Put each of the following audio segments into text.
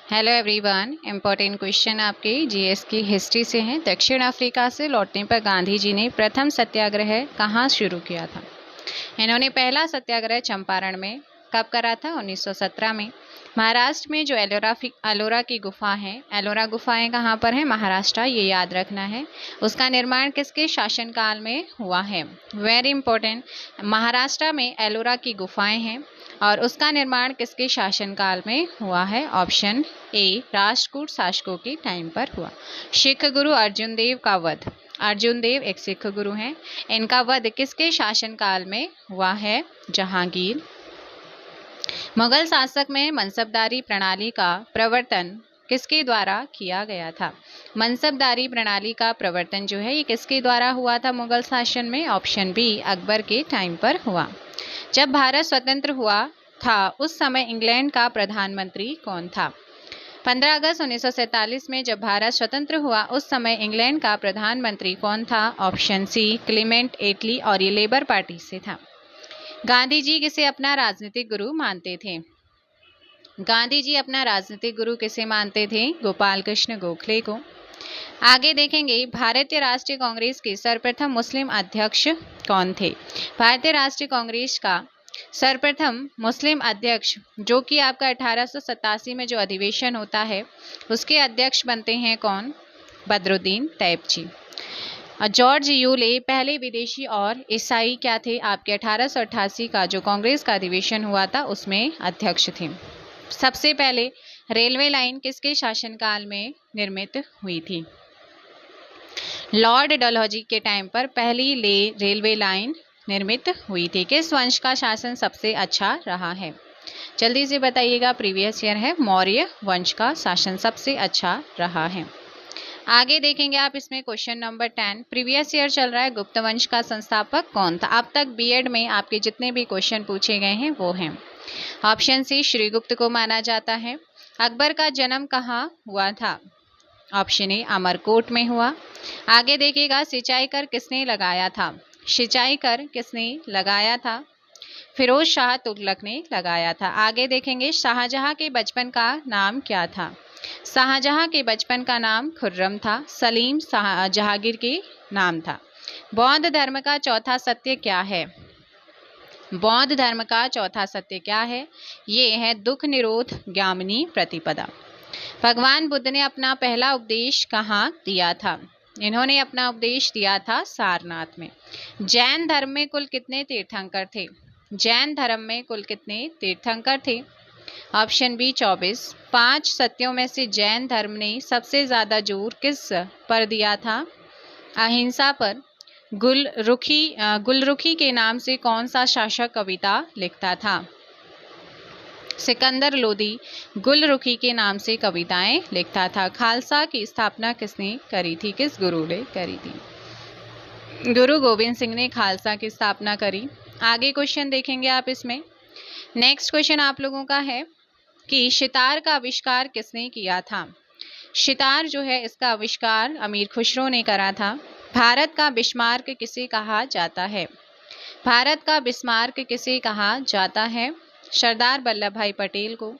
Hello everyone. Important question आपके GS की history से हैं। दक्षिण अफ्रीका से लौटने पर गांधी जी ने प्रथम सत्याग्रह कहाँ शुरू किया था? इन्होंने पहला सत्याग्रह चंपारण में कब करा था? 1917 में। महाराष्ट्र में जो एलोरा की गुफा है, एलोरा गुफाएं कहाँ पर है? महाराष्ट्र, ये याद रखना है। उसका निर्माण किसके शासनकाल में हुआ है? Very important. महाराष्ट्र में एलोरा की गुफाएं हैं और उसका निर्माण किसके शासनकाल में हुआ है? ऑप्शन ए, राष्ट्रकूट शासकों के टाइम पर हुआ। सिख गुरु अर्जुन देव का वध, अर्जुन देव एक सिख गुरु हैं, इनका वध किसके शासनकाल में हुआ है? जहांगीर। मुगल शासक में मनसबदारी प्रणाली का प्रवर्तन किसके द्वारा किया गया था? मनसबदारी प्रणाली का प्रवर्तन जो है ये किसके द्वारा हुआ था मुगल शासन में? ऑप्शन बी, अकबर के टाइम पर हुआ। जब भारत स्वतंत्र हुआ था उस समय इंग्लैंड का प्रधानमंत्री कौन था? 15 अगस्त 1947 में जब भारत स्वतंत्र हुआ उस समय इंग्लैंड का प्रधानमंत्री कौन था? ऑप्शन सी, क्लीमेंट एटली, और ये लेबर पार्टी से था। गांधी जी किसे अपना राजनीतिक गुरु मानते थे? गांधी जी अपना राजनीतिक गुरु किसे मानते थे? गोपाल कृष्ण गोखले को। आगे देखेंगे भारतीय राष्ट्रीय कांग्रेस के सर्वप्रथम मुस्लिम अध्यक्ष कौन थे? भारतीय राष्ट्रीय कांग्रेस का सर्वप्रथम मुस्लिम अध्यक्ष जो कि आपका 1887 में जो अधिवेशन होता है उसके अध्यक्ष बनते हैं कौन? बदरुद्दीन तैयब जी। जॉर्ज यूले पहले विदेशी और ईसाई क्या थे? आपके 1888 का जो कांग्रेस का अधिवेशन हुआ था उसमें अध्यक्ष थे। सबसे पहले रेलवे लाइन किसके शासनकाल में निर्मित हुई थी? लॉर्ड डलहौजी के टाइम पर पहली रेलवे लाइन निर्मित हुई थी। किस वंश का शासन सबसे अच्छा रहा है? जल्दी से बताइएगा। प्रीवियस ईयर है, मौर्य वंश का शासन सबसे अच्छा रहा है। आगे देखेंगे आप इसमें क्वेश्चन नंबर 10। प्रीवियस ईयर चल रहा है, गुप्त वंश का संस्थापक कौन था? अब तक बीएड में आपके जितने भी क्वेश्चन पूछे गए हैं वो हैं। ऑप्शन सी, श्रीगुप्त को माना जाता है। अकबर का जन्म कहाँ हुआ था? ऑप्शन ए, अमरकोट में हुआ। आगे देखिएगा, सिंचाई कर किसने लगाया था? सिंचाई कर किसने लगाया था? फिरोज शाह तुगलक ने लगाया था। आगे देखेंगे, शाहजहां के बचपन का नाम क्या था? शाहजहां के बचपन का नाम खुर्रम था। सलीम जहांगीर के नाम था। बौद्ध धर्म का चौथा सत्य क्या है? बौद्ध धर्म का चौथा सत्य क्या है? ये है दुख निरोध ज्ञामनी प्रतिपदा। भगवान बुद्ध ने अपना पहला उपदेश कहाँ दिया था? इन्होंने अपना उपदेश दिया था सारनाथ में। जैन धर्म में कुल कितने तीर्थंकर थे? जैन धर्म में कुल कितने तीर्थंकर थे? Option B, 24। 5 सत्यों में से जैन धर्म ने सबसे ज्यादा जोर किस पर दिया था? अहिंसा पर। गुलरुखी के नाम से कौन सा शासक कविता लिखता था? सिकंदर लोदी गुलरुखी के नाम से कविताएं लिखता था। खालसा की स्थापना किसने करी थी? किस गुरु ने करी थी? गुरु गोविंद सिंह ने खालसा की स्थापना करी। आगे क्वेश्चन देखेंगे आप इसमें। नेक्स्ट क्वेश्चन आप लोगों का है कि सितार का आविष्कार किसने किया था? सितार जो है इसका आविष्कार अमीर खुसरो ने करा था। भारत का बिस्मार्क किसे कहा जाता है? भारत का बिस्मार्क किसे कहा जाता है? सरदार वल्लभ भाई पटेल को।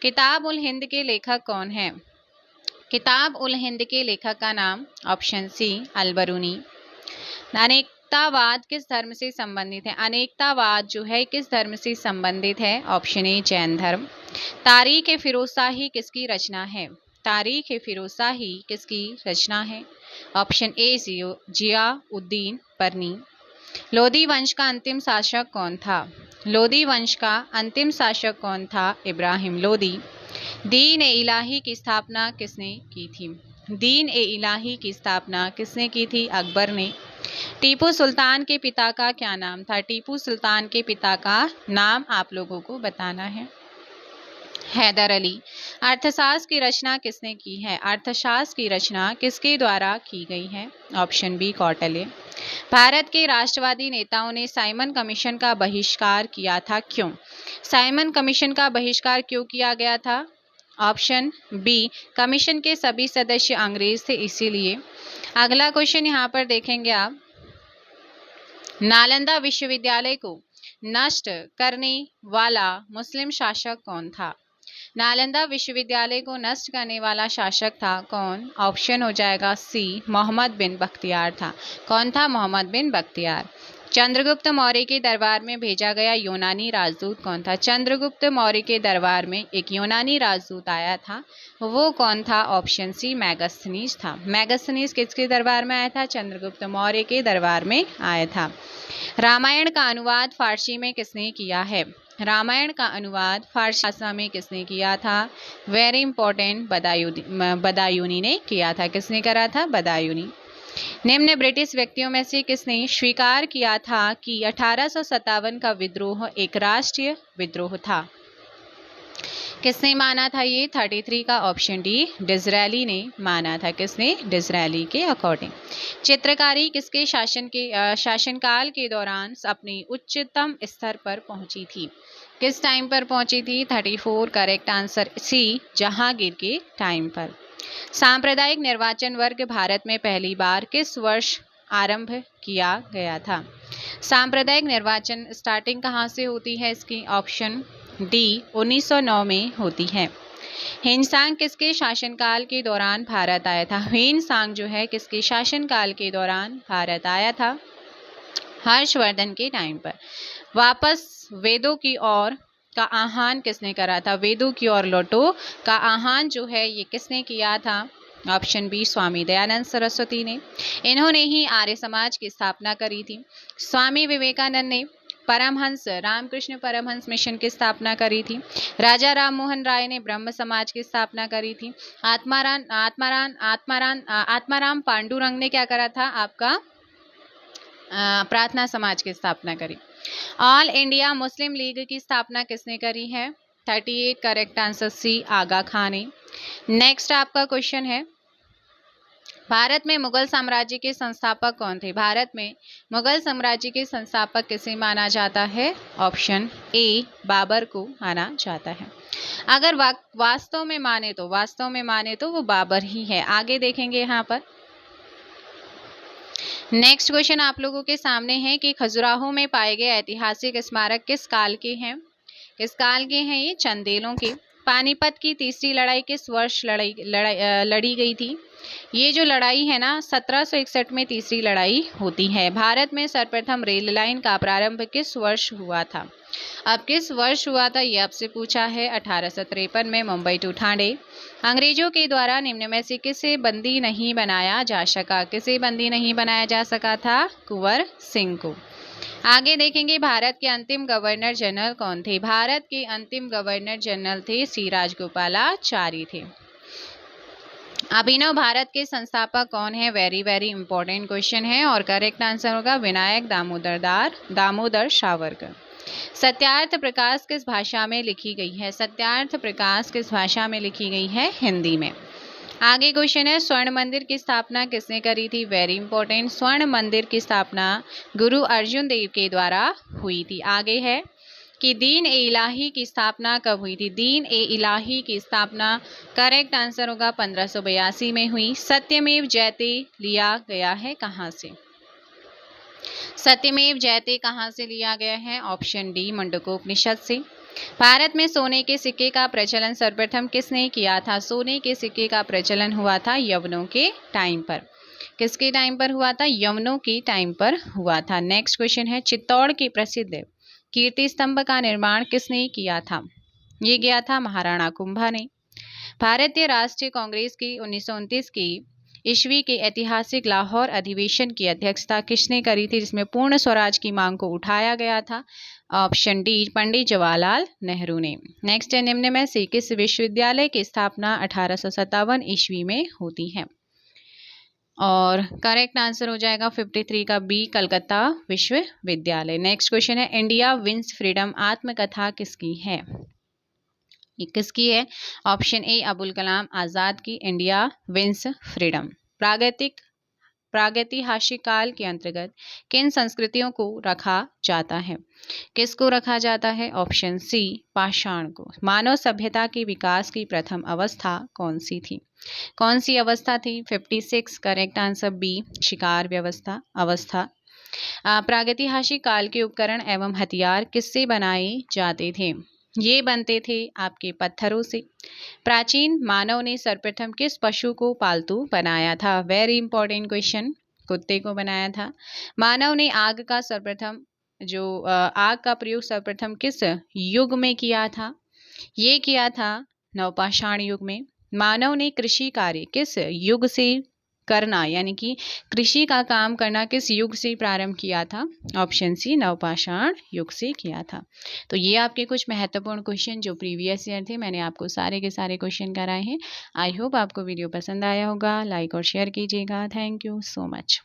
किताब उल हिंद के लेखक कौन है? किताब उल हिंद के लेखक का नाम ऑप्शन सी, अल-बरूनी। अनेकतावाद किस धर्म से संबंधित है? अनेकतावाद जो है किस धर्म से संबंधित है? ऑप्शन ए, जैन धर्म। तारीख ए फिरोजशाही किसकी रचना है? तारीख ए फिरोजशाही किसकी रचना है? Option A, Ziauddin Barani. लोधी वंश का अंतिम शासक कौन था? लोधी वंश का अंतिम शासक कौन था? इब्राहिम लोधी। दीन ए इलाही की स्थापना किसने की थी? दीन ए इलाही की स्थापना किसने की थी? अकबर ने। टीपू सुल्तान के पिता का क्या नाम था? टीपू सुल्तान के पिता का नाम आप लोगों को बताना है। हैदर अली। अर्थशास्त्र की रचना किसने की है? अर्थशास्त्र की रचना किसके द्वारा की गई है? Option B, Kautilya. भारत के राष्ट्रवादी नेताओं ने साइमन कमीशन का बहिष्कार किया था, क्यों? साइमन कमीशन का बहिष्कार क्यों किया गया था? ऑप्शन बी, कमीशन के सभी सदस्य अंग्रेज थे इसीलिए। अगला क्वेश्चन यहाँ पर देखेंगे आप। नालंदा विश्वविद्यालय को नष्ट करने वाला मुस्लिम शासक कौन था? नालंदा विश्वविद्यालय को नष्ट करने वाला शासक था कौन? ऑप्शन हो जाएगा सी, मोहम्मद बिन बख्तियार था। कौन था? मोहम्मद बिन बख्तियार। चंद्रगुप्त मौर्य के दरबार में भेजा गया यूनानी राजदूत कौन था? चंद्रगुप्त मौर्य के दरबार में एक यूनानी राजदूत आया था, वो कौन था? ऑप्शन सी, मैगस्थनीज था। मैगस्थनीज किसके दरबार में आया था? चंद्रगुप्त मौर्य के दरबार में आया था। रामायण का अनुवाद फारसी में किसने किया है? रामायण का अनुवाद फारसी भाषा में किसने किया था? वेरी इंपॉर्टेंट, बदायूनी ने किया था। किसने करा था? बदायूनी। निम्न ब्रिटिश व्यक्तियों में से किसने स्वीकार किया था कि 1857 का विद्रोह एक राष्ट्रीय विद्रोह था? किसने माना था ये? 33 का ऑप्शन डी, डिज़रायली ने माना था। किसने? डिज़रायली के अकॉर्डिंग। चित्रकारी किसके शासनकाल के दौरान अपने उच्चतम स्तर पर पहुंची थी? किस टाइम पर पहुंची थी? 34, करेक्ट आंसर सी, जहांगीर के टाइम पर। सांप्रदायिक निर्वाचन वर्ग भारत में पहली बार किस वर्ष आरंभ किया गया था? सांप्रदायिक निर्वाचन स्टार्टिंग कहाँ से होती है इसकी? ऑप्शन डी, 1909 में होती है। ह्वेन-त्सांग किसके शासनकाल के दौरान भारत आया था? ह्वेन-त्सांग जो है किसके शासनकाल के दौरान भारत आया था? हर्षवर्धन के टाइम पर। वापस वेदों की ओर का आह्वान किसने करा था? वेदों की ओर लौटो का आह्वान जो है ये किसने किया था? ऑप्शन बी, स्वामी दयानंद सरस्वती ने। इन्होंने ही आर्य समाज की स्थापना करी थी। स्वामी विवेकानंद ने परमहंस रामकृष्ण परमहंस मिशन की स्थापना करी थी। राजा राम मोहन राय ने ब्रह्म समाज की स्थापना करी थी। आत्माराम पांडुरंग ने क्या करा था? आपका प्रार्थना समाज की स्थापना करी। ऑल इंडिया मुस्लिम लीग की स्थापना किसने करी है? 38, करेक्ट आंसर सी, आगा खान ने। नेक्स्ट आपका क्वेश्चन है, भारत में मुगल साम्राज्य के संस्थापक कौन थे? भारत में मुगल साम्राज्य के संस्थापक किसे माना जाता है? ऑप्शन ए, बाबर को माना जाता है। अगर वास्तव में माने तो वो बाबर ही है। आगे देखेंगे यहाँ पर। नेक्स्ट क्वेश्चन आप लोगों के सामने है कि खजुराहो में पाए गए ऐतिहासिक स्मारक किस काल के हैं? किस काल के हैं ये? चंदेलों के। पानीपत की तीसरी लड़ाई किस वर्ष लड़ी गई थी? ये जो लड़ाई है ना 1761 में तीसरी लड़ाई होती है। भारत में सर्वप्रथम रेल लाइन का प्रारंभ किस वर्ष हुआ था? अब किस वर्ष हुआ था ये आपसे पूछा है। 1853 में मुंबई टू ठाणे। अंग्रेजों के द्वारा निम्न में से किसे बंदी नहीं बनाया जा सका? किसे बंदी नहीं बनाया जा सका था? कुंवर सिंह को। आगे देखेंगे, भारत के अंतिम गवर्नर जनरल कौन थे? भारत के अंतिम गवर्नर जनरल थे सी राजगोपालाचारी थे। अभिनव भारत के संस्थापक कौन है? वेरी वेरी इंपॉर्टेंट क्वेश्चन है और करेक्ट आंसर होगा विनायक दामोदर सावरकर। सत्यार्थ प्रकाश किस भाषा में लिखी गई है? सत्यार्थ प्रकाश किस भाषा में लिखी गई है? हिंदी में। आगे क्वेश्चन है, स्वर्ण मंदिर की स्थापना किसने करी थी? वेरी इंपॉर्टेंट, स्वर्ण मंदिर की स्थापना गुरु अर्जुन देव के द्वारा हुई थी। आगे है कि दीन ए इलाही की स्थापना कब हुई थी? दीन ए इलाही की स्थापना करेक्ट आंसर होगा 1582 में हुई। सत्यमेव जयते लिया गया है कहाँ से? सत्यमेव जयते कहाँ से लिया गया है? ऑप्शन डी, मुंडकोपनिषद से। भारत में सोने के सिक्के का प्रचलन सर्वप्रथम किसने किया था? सोने के सिक्के का प्रचलन हुआ था यवनों के टाइम पर। किसके टाइम पर हुआ था? यवनों के टाइम पर हुआ था। नेक्स्ट क्वेश्चन है, चित्तौड़ के प्रसिद्ध कीर्ति स्तंभ का निर्माण किसने किया था? ये किया था महाराणा कुंभा ने। भारतीय राष्ट्रीय कांग्रेस की 1929 की ईस्वी के ऐतिहासिक लाहौर अधिवेशन की अध्यक्षता किसने करी थी, जिसमें पूर्ण स्वराज की मांग को उठाया गया था? ऑप्शन डी, पंडित जवाहरलाल नेहरू ने। नेक्स्ट है, निम्न में से किस विश्वविद्यालय की स्थापना 1857 ईस्वी में होती है? और करेक्ट आंसर हो जाएगा 53 का बी, कलकत्ता विश्वविद्यालय। नेक्स्ट क्वेश्चन है, इंडिया विंस फ्रीडम आत्मकथा किसकी है? किसकी है? ऑप्शन ए, अबुल कलाम आजाद की इंडिया विंस फ्रीडम। प्रागैतिहासिक काल के अंतर्गत किन संस्कृतियों को रखा जाता है? किसको रखा जाता है? ऑप्शन सी, पाषाण को। मानव सभ्यता के विकास की प्रथम अवस्था कौन सी थी? कौन सी अवस्था थी? 56, करेक्ट आंसर बी, शिकार अवस्था। प्रागैतिहासिक काल के उपकरण एवं हथियार किससे बनाए जाते थे? ये बनते थे आपके पत्थरों से। प्राचीन मानव ने सर्वप्रथम किस पशु को पालतू बनाया था? Very important question. कुत्ते को बनाया था। मानव ने आग का प्रयोग सर्वप्रथम किस युग में किया था? ये किया था नवपाषाण युग में। मानव ने कृषि कार्य किस युग से करना, यानी कि कृषि का काम करना किस युग से प्रारंभ किया था? ऑप्शन सी, नवपाषाण युग से किया था। तो ये आपके कुछ महत्वपूर्ण क्वेश्चन जो प्रीवियस ईयर थे, मैंने आपको सारे के सारे क्वेश्चन कराए हैं। आई होप आपको वीडियो पसंद आया होगा। लाइक और शेयर कीजिएगा। Thank you so much.